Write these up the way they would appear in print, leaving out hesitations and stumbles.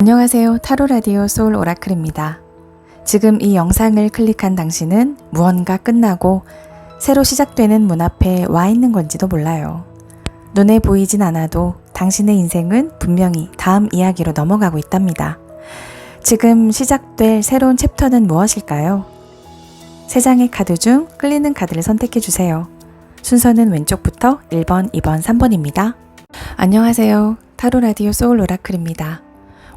안녕하세요. 타로라디오 소울 오라클입니다. 지금 이 영상을 클릭한 당신은 무언가 끝나고 새로 시작되는 문 앞에 와 있는 건지도 몰라요. 눈에 보이진 않아도 당신의 인생은 분명히 다음 이야기로 넘어가고 있답니다. 지금 시작될 새로운 챕터는 무엇일까요? 세 장의 카드 중 끌리는 카드를 선택해 주세요. 순서는 왼쪽부터 1번, 2번, 3번입니다. 안녕하세요. 타로라디오 소울 오라클입니다.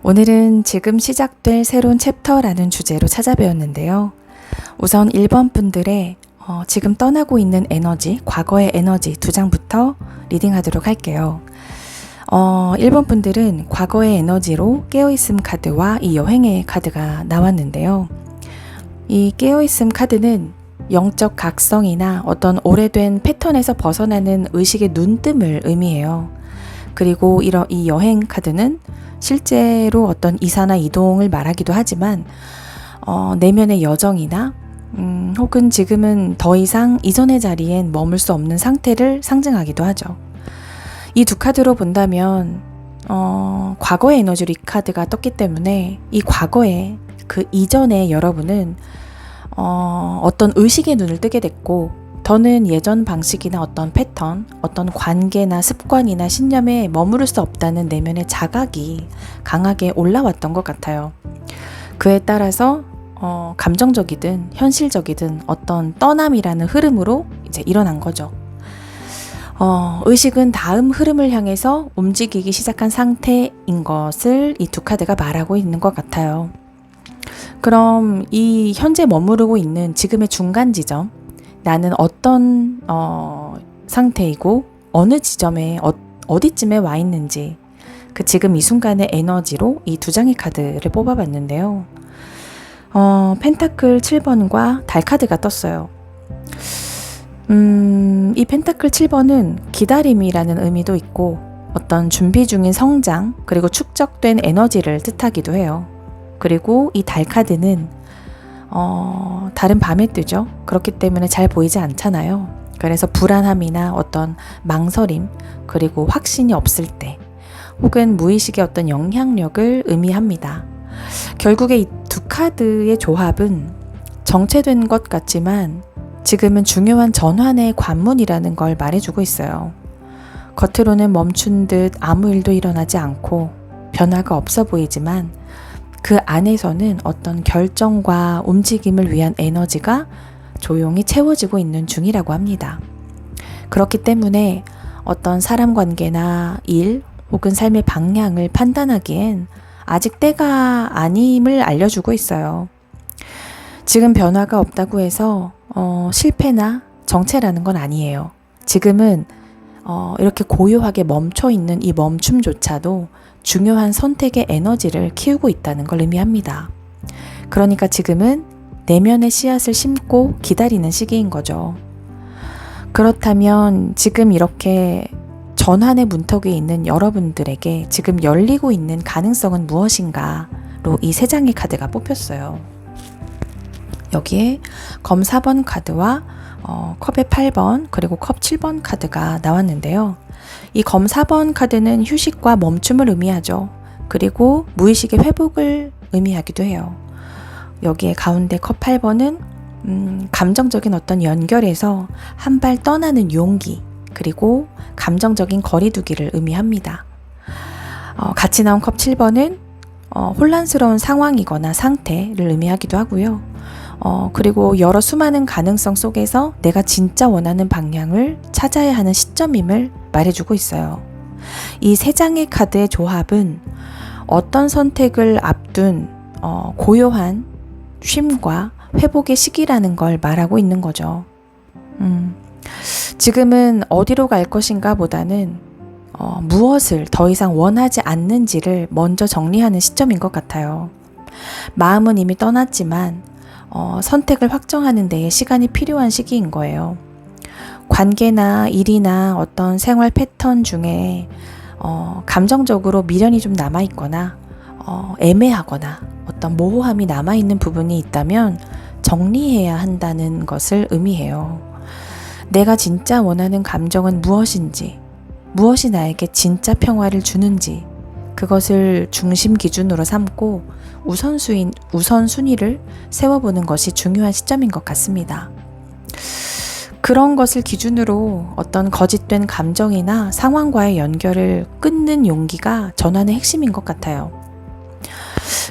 오늘은 지금 시작될 새로운 챕터라는 주제로 찾아뵈었는데요. 우선 1번 분들의 지금 떠나고 있는 에너지, 과거의 에너지 두 장부터 리딩하도록 할게요. 1번 분들은 과거의 에너지로 깨어있음 카드와 이 여행의 카드가 나왔는데요. 이 깨어있음 카드는 영적 각성이나 어떤 오래된 패턴에서 벗어나는 의식의 눈뜸을 의미해요. 그리고 이 여행 카드는 실제로 어떤 이사나 이동을 말하기도 하지만 내면의 여정이나 혹은 지금은 더 이상 이전의 자리엔 머물 수 없는 상태를 상징하기도 하죠. 이 두 카드로 본다면 과거의 에너지로 이 카드가 떴기 때문에 이 과거에 그 이전에 여러분은 어떤 의식의 눈을 뜨게 됐고 더는 예전 방식이나 어떤 패턴, 어떤 관계나 습관이나 신념에 머무를 수 없다는 내면의 자각이 강하게 올라왔던 것 같아요. 그에 따라서 감정적이든 현실적이든 어떤 떠남이라는 흐름으로 이제 일어난 거죠. 의식은 다음 흐름을 향해서 움직이기 시작한 상태인 것을 이 두 카드가 말하고 있는 것 같아요. 그럼 이 현재 머무르고 있는 지금의 중간 지점, 나는 어떤 상태이고 어느 지점에 어디쯤에 와 있는지 그 지금 이 순간의 에너지로 이 두 장의 카드를 뽑아봤는데요. 펜타클 7번과 달 카드가 떴어요. 이 펜타클 7번은 기다림이라는 의미도 있고 어떤 준비 중인 성장 그리고 축적된 에너지를 뜻하기도 해요. 그리고 이 달 카드는 달은 밤에 뜨죠. 그렇기 때문에 잘 보이지 않잖아요. 그래서 불안함이나 어떤 망설임 그리고 확신이 없을 때 혹은 무의식의 어떤 영향력을 의미합니다. 결국에 이 두 카드의 조합은 정체된 것 같지만 지금은 중요한 전환의 관문이라는 걸 말해주고 있어요. 겉으로는 멈춘 듯 아무 일도 일어나지 않고 변화가 없어 보이지만 그 안에서는 어떤 결정과 움직임을 위한 에너지가 조용히 채워지고 있는 중이라고 합니다. 그렇기 때문에 어떤 사람 관계나 일 혹은 삶의 방향을 판단하기엔 아직 때가 아님을 알려주고 있어요. 지금 변화가 없다고 해서 실패나 정체라는 건 아니에요. 지금은 이렇게 고요하게 멈춰 있는 이 멈춤조차도 중요한 선택의 에너지를 키우고 있다는 걸 의미합니다. 그러니까 지금은 내면의 씨앗을 심고 기다리는 시기인 거죠. 그렇다면 지금 이렇게 전환의 문턱에 있는 여러분들에게 지금 열리고 있는 가능성은 무엇인가로 이 세 장의 카드가 뽑혔어요. 여기에 검 4번 카드와 컵의 8번 그리고 컵 7번 카드가 나왔는데요. 이 검 4번 카드는 휴식과 멈춤을 의미하죠. 그리고 무의식의 회복을 의미하기도 해요. 여기에 가운데 컵 8번은 감정적인 어떤 연결에서 한 발 떠나는 용기 그리고 감정적인 거리두기를 의미합니다. 같이 나온 컵 7번은 혼란스러운 상황이거나 상태를 의미하기도 하고요. 그리고 여러 수많은 가능성 속에서 내가 진짜 원하는 방향을 찾아야 하는 시점임을 말해주고 있어요. 이 세 장의 카드의 조합은 어떤 선택을 앞둔 고요한 쉼과 회복의 시기라는 걸 말하고 있는 거죠. 지금은 어디로 갈 것인가 보다는 무엇을 더 이상 원하지 않는지를 먼저 정리하는 시점인 것 같아요. 마음은 이미 떠났지만 선택을 확정하는 데에 시간이 필요한 시기인 거예요. 관계나 일이나 어떤 생활 패턴 중에 감정적으로 미련이 좀 남아있거나 애매하거나 어떤 모호함이 남아있는 부분이 있다면 정리해야 한다는 것을 의미해요. 내가 진짜 원하는 감정은 무엇인지, 무엇이 나에게 진짜 평화를 주는지 그것을 중심 기준으로 삼고 우선순위를 세워보는 것이 중요한 시점인 것 같습니다. 그런 것을 기준으로 어떤 거짓된 감정이나 상황과의 연결을 끊는 용기가 전환의 핵심인 것 같아요.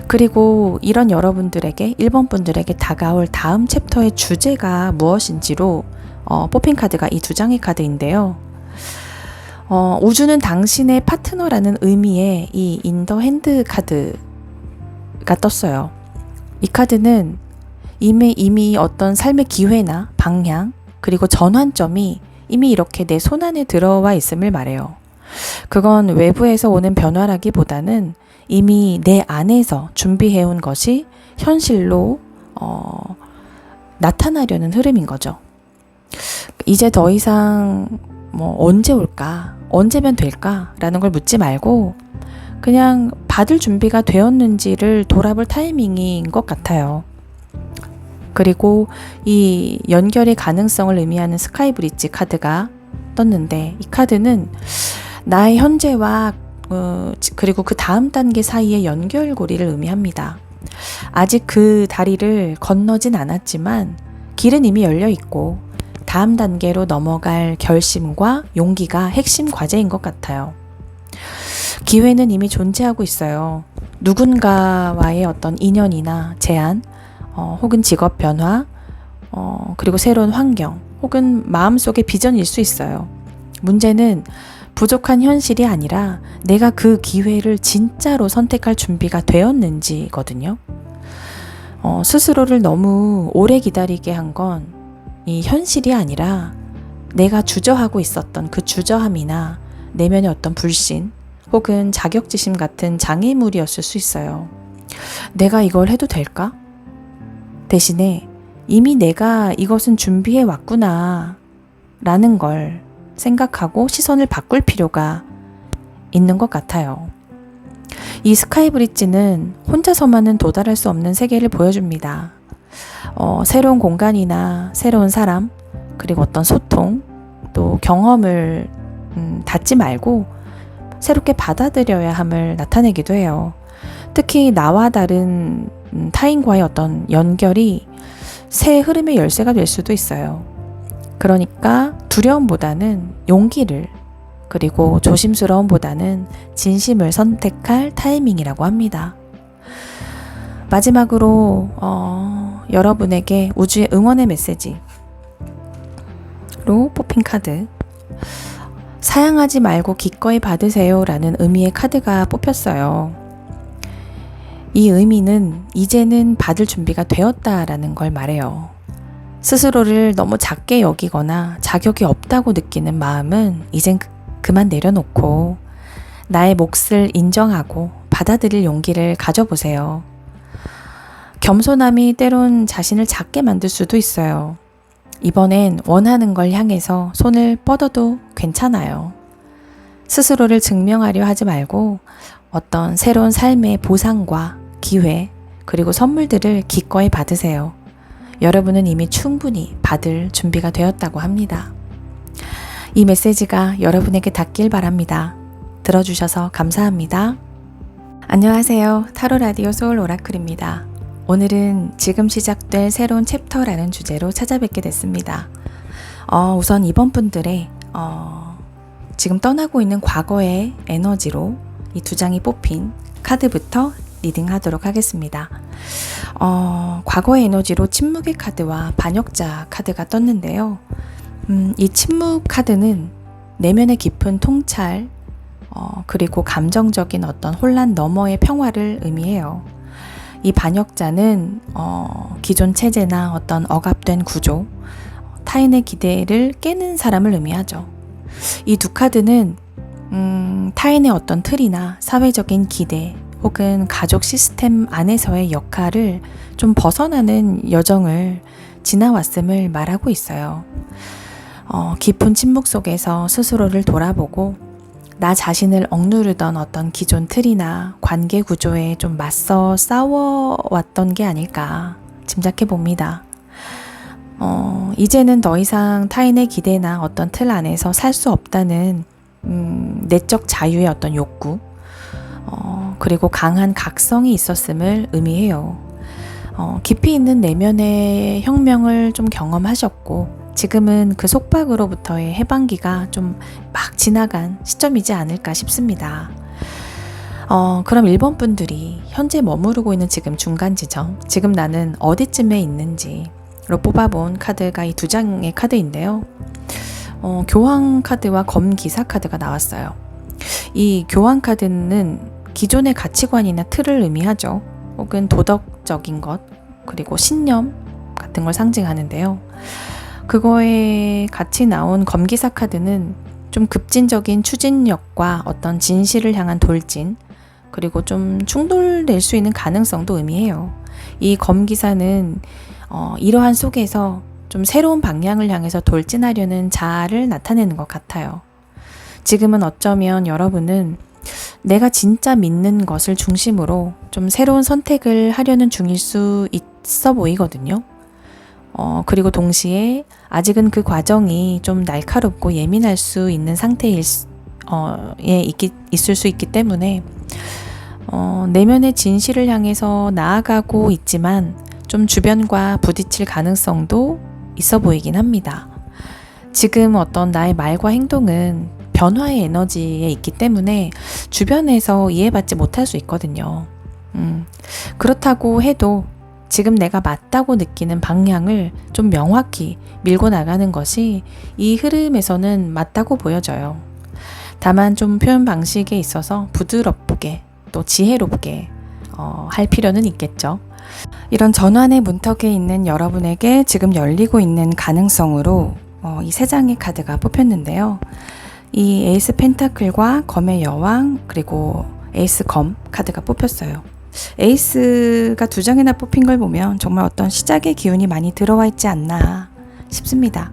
그리고 이런 여러분들에게, 1번 분들에게 다가올 다음 챕터의 주제가 무엇인지로 뽑힌 카드가 이 2장의 카드인데요. 우주는 당신의 파트너라는 의미의 이 인더 핸드 카드가 떴어요. 이 카드는 이미 어떤 삶의 기회나 방향, 그리고 전환점이 이미 이렇게 내 손안에 들어와 있음을 말해요. 그건 외부에서 오는 변화라기보다는 이미 내 안에서 준비해온 것이 현실로 나타나려는 흐름인 거죠. 이제 더 이상 언제 올까? 언제면 될까? 라는 걸 묻지 말고 그냥 받을 준비가 되었는지를 돌아볼 타이밍인 것 같아요. 그리고 이 연결의 가능성을 의미하는 스카이 브릿지 카드가 떴는데, 이 카드는 나의 현재와 그리고 그 다음 단계 사이의 연결고리를 의미합니다. 아직 그 다리를 건너진 않았지만 길은 이미 열려 있고 다음 단계로 넘어갈 결심과 용기가 핵심 과제인 것 같아요. 기회는 이미 존재하고 있어요. 누군가와의 어떤 인연이나 제안, 혹은 직업 변화, 그리고 새로운 환경, 혹은 마음속의 비전일 수 있어요. 문제는 부족한 현실이 아니라 내가 그 기회를 진짜로 선택할 준비가 되었는지거든요. 스스로를 너무 오래 기다리게 한 건 이 현실이 아니라 내가 주저하고 있었던 그 주저함이나 내면의 어떤 불신 혹은 자격지심 같은 장애물이었을 수 있어요. 내가 이걸 해도 될까? 대신에 이미 내가 이것은 준비해 왔구나 라는 걸 생각하고 시선을 바꿀 필요가 있는 것 같아요. 이 스카이 브릿지는 혼자서만은 도달할 수 없는 세계를 보여줍니다. 새로운 공간이나 새로운 사람, 그리고 어떤 소통, 또 경험을 닫지 말고 새롭게 받아들여야 함을 나타내기도 해요. 특히 나와 다른 타인과의 어떤 연결이 새 흐름의 열쇠가 될 수도 있어요. 그러니까 두려움보다는 용기를, 그리고 조심스러움보다는 진심을 선택할 타이밍이라고 합니다. 마지막으로 여러분에게 우주의 응원의 메시지로 뽑힌 카드, 사양하지 말고 기꺼이 받으세요 라는 의미의 카드가 뽑혔어요. 이 의미는 이제는 받을 준비가 되었다라는 걸 말해요. 스스로를 너무 작게 여기거나 자격이 없다고 느끼는 마음은 이젠 그만 내려놓고 나의 몫을 인정하고 받아들일 용기를 가져보세요. 겸손함이 때론 자신을 작게 만들 수도 있어요. 이번엔 원하는 걸 향해서 손을 뻗어도 괜찮아요. 스스로를 증명하려 하지 말고 어떤 새로운 삶의 보상과 기회, 그리고 선물들을 기꺼이 받으세요. 여러분은 이미 충분히 받을 준비가 되었다고 합니다. 이 메시지가 여러분에게 닿길 바랍니다. 들어주셔서 감사합니다. 안녕하세요. 타로 라디오 소울 오라클입니다. 오늘은 지금 시작될 새로운 챕터라는 주제로 찾아뵙게 됐습니다. 우선 이번 분들의 지금 떠나고 있는 과거의 에너지로 이 2장이 뽑힌 카드부터 리딩하도록 하겠습니다. 과거의 에너지로 침묵의 카드와 반역자 카드가 떴는데요. 이 침묵 카드는 내면의 깊은 통찰, 그리고 감정적인 어떤 혼란 너머의 평화를 의미해요. 이 반역자는 기존 체제나 어떤 억압된 구조, 타인의 기대를 깨는 사람을 의미하죠. 이 2 카드는 타인의 어떤 틀이나 사회적인 기대 혹은 가족 시스템 안에서의 역할을 좀 벗어나는 여정을 지나왔음을 말하고 있어요. 깊은 침묵 속에서 스스로를 돌아보고 나 자신을 억누르던 어떤 기존 틀이나 관계 구조에 좀 맞서 싸워왔던 게 아닐까 짐작해 봅니다. 이제는 더 이상 타인의 기대나 어떤 틀 안에서 살 수 없다는 내적 자유의 어떤 욕구, 그리고 강한 각성이 있었음을 의미해요. 깊이 있는 내면의 혁명을 좀 경험하셨고 지금은 그 속박으로부터의 해방기가 좀 막 지나간 시점이지 않을까 싶습니다. 그럼 1번 분들이 현재 머무르고 있는 지금 중간 지점, 지금 나는 어디쯤에 있는지로 뽑아본 카드가 이 2장의 카드인데요. 교황 카드와 검기사 카드가 나왔어요. 이 교황 카드는 기존의 가치관이나 틀을 의미하죠. 혹은 도덕적인 것, 그리고 신념 같은 걸 상징하는데요. 그거에 같이 나온 검기사 카드는 좀 급진적인 추진력과 어떤 진실을 향한 돌진, 그리고 좀 충돌될 수 있는 가능성도 의미해요. 이 검기사는 이러한 속에서 좀 새로운 방향을 향해서 돌진하려는 자아를 나타내는 것 같아요. 지금은 어쩌면 여러분은 내가 진짜 믿는 것을 중심으로 좀 새로운 선택을 하려는 중일 수 있어 보이거든요. 그리고 동시에 아직은 그 과정이 좀 날카롭고 예민할 수 있는 상태에 있을 수 있기 때문에 내면의 진실을 향해서 나아가고 있지만 좀 주변과 부딪힐 가능성도 있어 보이긴 합니다. 지금 어떤 나의 말과 행동은 변화의 에너지에 있기 때문에 주변에서 이해받지 못할 수 있거든요. 그렇다고 해도 지금 내가 맞다고 느끼는 방향을 좀 명확히 밀고 나가는 것이 이 흐름에서는 맞다고 보여져요. 다만 좀 표현 방식에 있어서 부드럽게 또 지혜롭게 할 필요는 있겠죠. 이런 전환의 문턱에 있는 여러분에게 지금 열리고 있는 가능성으로 이 3장의 카드가 뽑혔는데요. 이 에이스 펜타클과 검의 여왕 그리고 에이스 검 카드가 뽑혔어요. 에이스가 2장이나 뽑힌 걸 보면 정말 어떤 시작의 기운이 많이 들어와 있지 않나 싶습니다.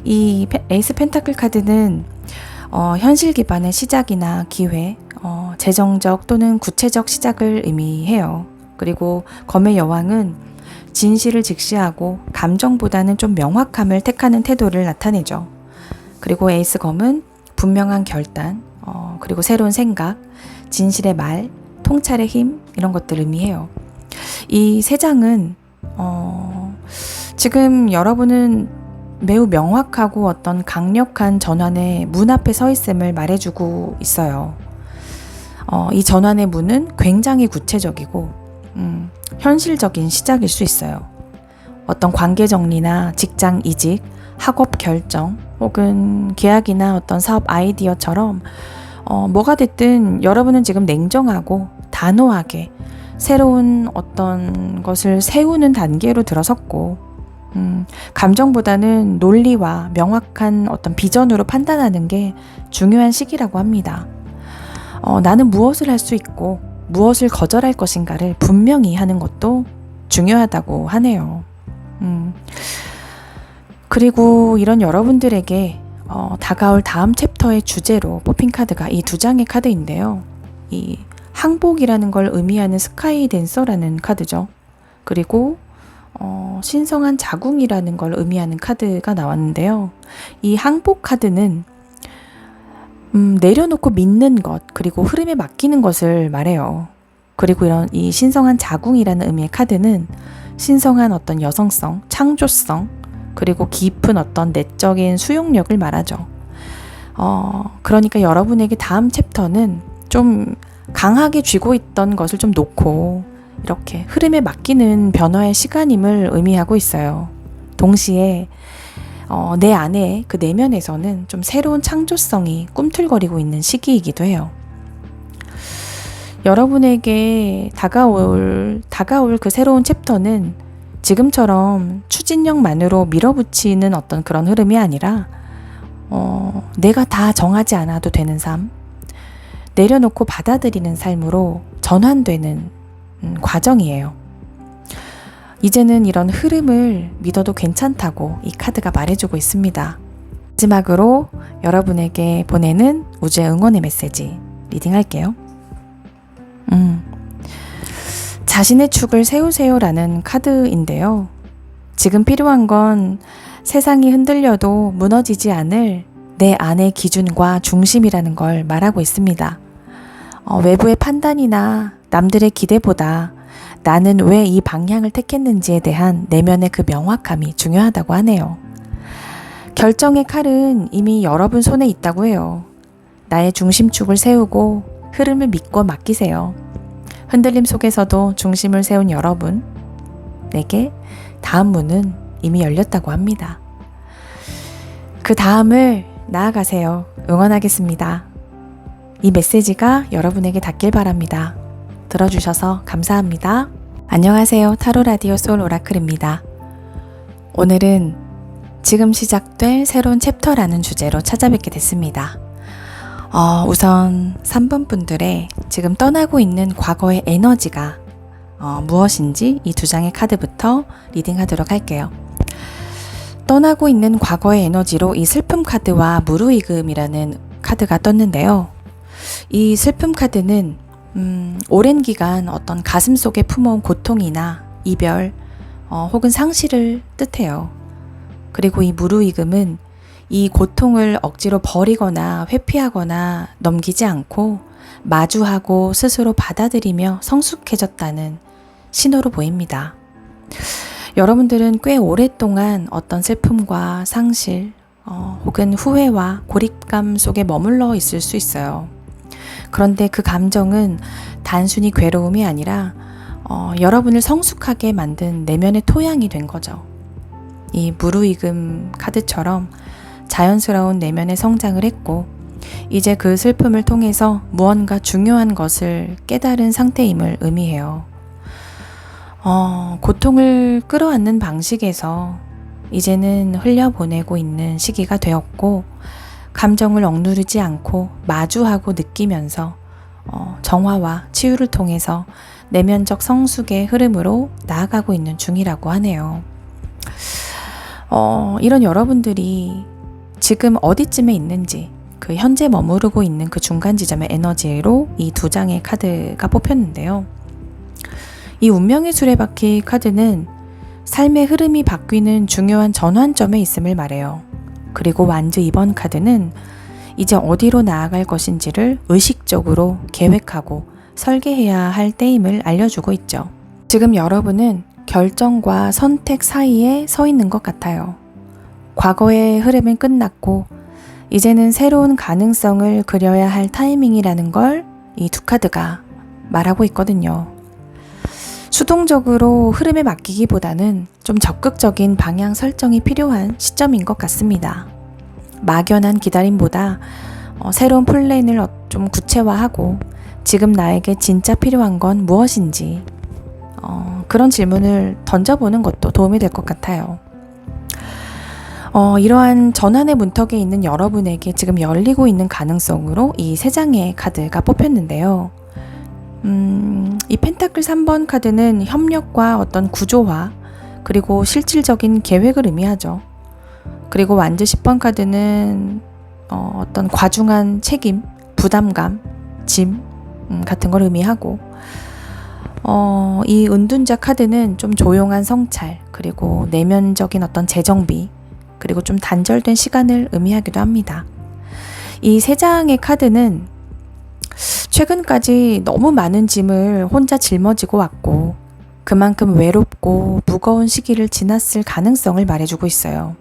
이 에이스 펜타클 카드는 현실 기반의 시작이나 기회, 재정적 또는 구체적 시작을 의미해요. 그리고 검의 여왕은 진실을 직시하고 감정보다는 좀 명확함을 택하는 태도를 나타내죠. 그리고 에이스 검은 분명한 결단, 그리고 새로운 생각, 진실의 말, 통찰의 힘 이런 것들을 의미해요. 이 3장은 지금 여러분은 매우 명확하고 어떤 강력한 전환의 문 앞에 서 있음을 말해주고 있어요. 이 전환의 문은 굉장히 구체적이고 현실적인 시작일 수 있어요. 어떤 관계 정리나 직장 이직, 학업 결정 혹은 계약이나 어떤 사업 아이디어처럼 뭐가 됐든 여러분은 지금 냉정하고 단호하게 새로운 어떤 것을 세우는 단계로 들어섰고 감정보다는 논리와 명확한 어떤 비전으로 판단하는 게 중요한 시기라고 합니다. 나는 무엇을 할 수 있고 무엇을 거절할 것인가를 분명히 하는 것도 중요하다고 하네요. 그리고 이런 여러분들에게 다가올 다음 챕터의 주제로 뽑힌 카드가 이 2장의 카드인데요. 이 항복이라는 걸 의미하는 스카이 댄서라는 카드죠. 그리고 신성한 자궁이라는 걸 의미하는 카드가 나왔는데요. 이 항복 카드는 내려놓고 믿는 것 그리고 흐름에 맡기는 것을 말해요. 그리고 이런 이 신성한 자궁이라는 의미의 카드는 신성한 어떤 여성성, 창조성 그리고 깊은 어떤 내적인 수용력을 말하죠. 그러니까 여러분에게 다음 챕터는 좀 강하게 쥐고 있던 것을 좀 놓고 이렇게 흐름에 맡기는 변화의 시간임을 의미하고 있어요. 동시에 내 안에 그 내면에서는 좀 새로운 창조성이 꿈틀거리고 있는 시기이기도 해요. 여러분에게 다가올 그 새로운 챕터는 지금처럼 추진력만으로 밀어붙이는 어떤 그런 흐름이 아니라 내가 다 정하지 않아도 되는 삶, 내려놓고 받아들이는 삶으로 전환되는 과정이에요. 이제는 이런 흐름을 믿어도 괜찮다고 이 카드가 말해주고 있습니다. 마지막으로 여러분에게 보내는 우주의 응원의 메시지 리딩할게요. 자신의 축을 세우세요라는 카드인데요. 지금 필요한 건 세상이 흔들려도 무너지지 않을 내 안의 기준과 중심이라는 걸 말하고 있습니다. 외부의 판단이나 남들의 기대보다 나는 왜 이 방향을 택했는지에 대한 내면의 그 명확함이 중요하다고 하네요. 결정의 칼은 이미 여러분 손에 있다고 해요. 나의 중심축을 세우고 흐름을 믿고 맡기세요. 흔들림 속에서도 중심을 세운 여러분에게 다음 문은 이미 열렸다고 합니다. 그 다음을 나아가세요. 응원하겠습니다. 이 메시지가 여러분에게 닿길 바랍니다. 들어주셔서 감사합니다. 안녕하세요. 타로 라디오 소울 오라클입니다. 오늘은 지금 시작될 새로운 챕터라는 주제로 찾아뵙게 됐습니다. 우선 3번 분들의 지금 떠나고 있는 과거의 에너지가 무엇인지 이 2장의 카드부터 리딩하도록 할게요. 떠나고 있는 과거의 에너지로 이 슬픔 카드와 무르익음이라는 카드가 떴는데요. 이 슬픔 카드는 오랜 기간 어떤 가슴 속에 품어온 고통이나 이별 혹은 상실을 뜻해요. 그리고 이 무르익음은 이 고통을 억지로 버리거나 회피하거나 넘기지 않고 마주하고 스스로 받아들이며 성숙해졌다는 신호로 보입니다. 여러분들은 꽤 오랫동안 어떤 슬픔과 상실 혹은 후회와 고립감 속에 머물러 있을 수 있어요. 그런데 그 감정은 단순히 괴로움이 아니라 여러분을 성숙하게 만든 내면의 토양이 된 거죠. 이 무르익음 카드처럼 자연스러운 내면의 성장을 했고 이제 그 슬픔을 통해서 무언가 중요한 것을 깨달은 상태임을 의미해요. 고통을 끌어안는 방식에서 이제는 흘려보내고 있는 시기가 되었고 감정을 억누르지 않고 마주하고 느끼면서 정화와 치유를 통해서 내면적 성숙의 흐름으로 나아가고 있는 중이라고 하네요. 이런 여러분들이 지금 어디쯤에 있는지 그 현재 머무르고 있는 그 중간 지점의 에너지로 이 2장의 카드가 뽑혔는데요. 이 운명의 수레바퀴 카드는 삶의 흐름이 바뀌는 중요한 전환점에 있음을 말해요. 그리고 완즈 2번 카드는 이제 어디로 나아갈 것인지를 의식적으로 계획하고 설계해야 할 때임을 알려주고 있죠. 지금 여러분은 결정과 선택 사이에 서 있는 것 같아요. 과거의 흐름은 끝났고 이제는 새로운 가능성을 그려야 할 타이밍이라는 걸 이 2카드가 말하고 있거든요. 수동적으로 흐름에 맡기기보다는 좀 적극적인 방향 설정이 필요한 시점인 것 같습니다. 막연한 기다림보다 새로운 플랜을 좀 구체화하고 지금 나에게 진짜 필요한 건 무엇인지 그런 질문을 던져보는 것도 도움이 될 것 같아요. 이러한 전환의 문턱에 있는 여러분에게 지금 열리고 있는 가능성으로 이 3장의 카드가 뽑혔는데요. 이 펜타클 3번 카드는 협력과 어떤 구조화 그리고 실질적인 계획을 의미하죠. 그리고 완즈 10번 카드는 어떤 과중한 책임, 부담감, 짐 같은 걸 의미하고 이 은둔자 카드는 좀 조용한 성찰 그리고 내면적인 어떤 재정비 그리고 좀 단절된 시간을 의미하기도 합니다. 이 3장의 카드는 최근까지 너무 많은 짐을 혼자 짊어지고 왔고 그만큼 외롭고 무거운 시기를 지났을 가능성을 말해주고 있어요.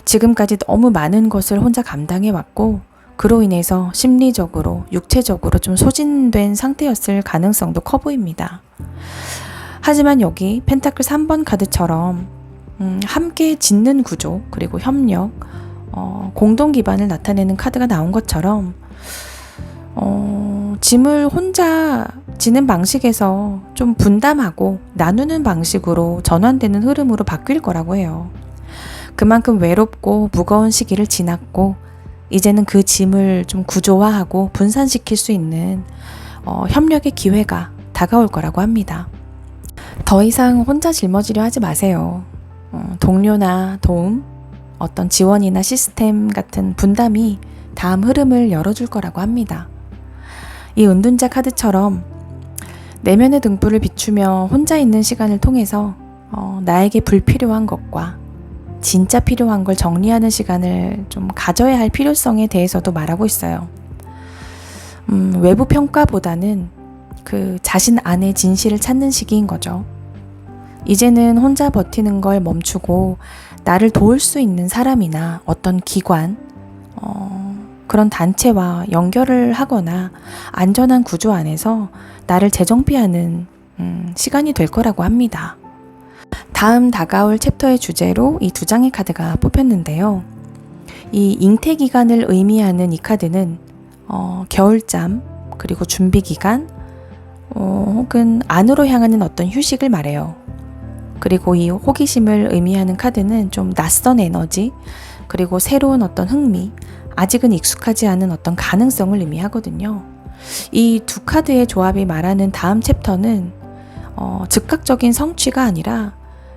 지금까지 너무 많은 것을 혼자 감당해 왔고 그로 인해서 심리적으로, 육체적으로 좀 소진된 상태였을 가능성도 커 보입니다. 하지만 여기 펜타클 3번 카드처럼 함께 짓는 구조 그리고 협력, 공동 기반을 나타내는 카드가 나온 것처럼 짐을 혼자 지는 방식에서 좀 분담하고 나누는 방식으로 전환되는 흐름으로 바뀔 거라고 해요. 그만큼 외롭고 무거운 시기를 지났고 이제는 그 짐을 좀 구조화하고 분산시킬 수 있는 협력의 기회가 다가올 거라고 합니다. 더 이상 혼자 짊어지려 하지 마세요. 동료나 도움, 어떤 지원이나 시스템 같은 분담이 다음 흐름을 열어줄 거라고 합니다. 이 은둔자 카드처럼 내면의 등불을 비추며 혼자 있는 시간을 통해서 나에게 불필요한 것과 진짜 필요한 걸 정리하는 시간을 좀 가져야 할 필요성에 대해서도 말하고 있어요. 외부 평가보다는 그 자신 안의 진실을 찾는 시기인 거죠. 이제는 혼자 버티는 걸 멈추고 나를 도울 수 있는 사람이나 어떤 기관, 그런 단체와 연결을 하거나 안전한 구조 안에서 나를 재정비하는 시간이 될 거라고 합니다. 다음 다가올 챕터의 주제로 이 두 장의 카드가 뽑혔는데요. 이 잉태 기간을 의미하는 이 카드는 겨울잠, 그리고 준비 기간, 혹은 안으로 향하는 어떤 휴식을 말해요. 그리고 이 호기심을 의미하는 카드는 좀 낯선 에너지, 그리고 새로운 어떤 흥미, 아직은 익숙하지 않은 어떤 가능성을 의미하거든요. 이 두 카드의 조합이 말하는 다음 챕터는 즉각적인 성취가 아니라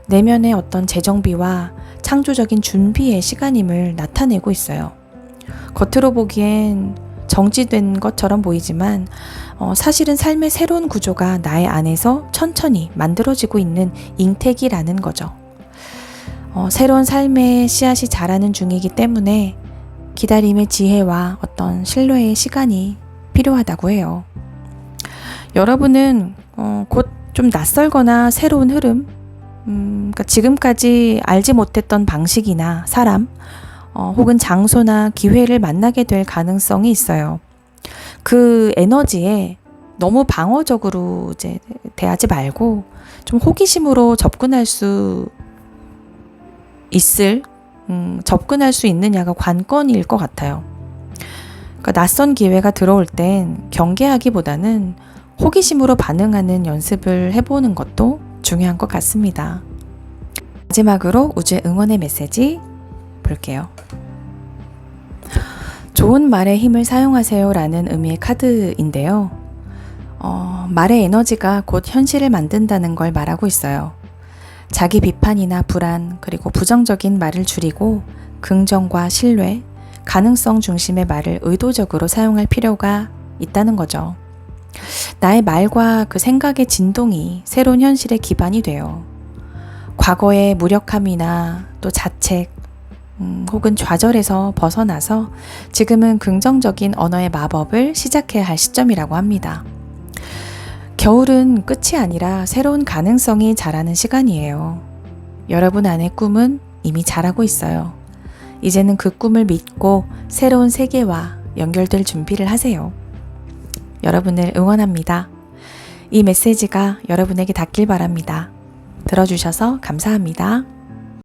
내면의 어떤 재정비와 창조적인 준비의 시간임을 나타내고 있어요. 겉으로 보기엔 정지된 것처럼 보이지만 사실은 삶의 새로운 구조가 나의 안에서 천천히 만들어지고 있는 잉태기라는 거죠. 새로운 삶의 씨앗이 자라는 중이기 때문에 기다림의 지혜와 어떤 신뢰의 시간이 필요하다고 해요. 여러분은 곧 좀 낯설거나 새로운 흐름, 그러니까 지금까지 알지 못했던 방식이나 사람, 혹은 장소나 기회를 만나게 될 가능성이 있어요. 그 에너지에 너무 방어적으로 이제 대하지 말고 좀 호기심으로 접근할 수 있느냐가 관건일 것 같아요. 그러니까 낯선 기회가 들어올 땐 경계하기보다는 호기심으로 반응하는 연습을 해보는 것도 중요한 것 같습니다. 마지막으로 우주의 응원의 메시지 볼게요. 좋은 말의 힘을 사용하세요 라는 의미의 카드인데요. 말의 에너지가 곧 현실을 만든다는 걸 말하고 있어요. 자기 비판이나 불안, 그리고 부정적인 말을 줄이고 긍정과 신뢰, 가능성 중심의 말을 의도적으로 사용할 필요가 있다는 거죠. 나의 말과 그 생각의 진동이 새로운 현실의 기반이 돼요. 과거의 무력함이나 또 자책, 혹은 좌절에서 벗어나서 지금은 긍정적인 언어의 마법을 시작해야 할 시점이라고 합니다. 겨울은 끝이 아니라 새로운 가능성이 자라는 시간이에요. 여러분 안의 꿈은 이미 자라고 있어요. 이제는 그 꿈을 믿고 새로운 세계와 연결될 준비를 하세요. 여러분을 응원합니다. 이 메시지가 여러분에게 닿길 바랍니다. 들어주셔서 감사합니다.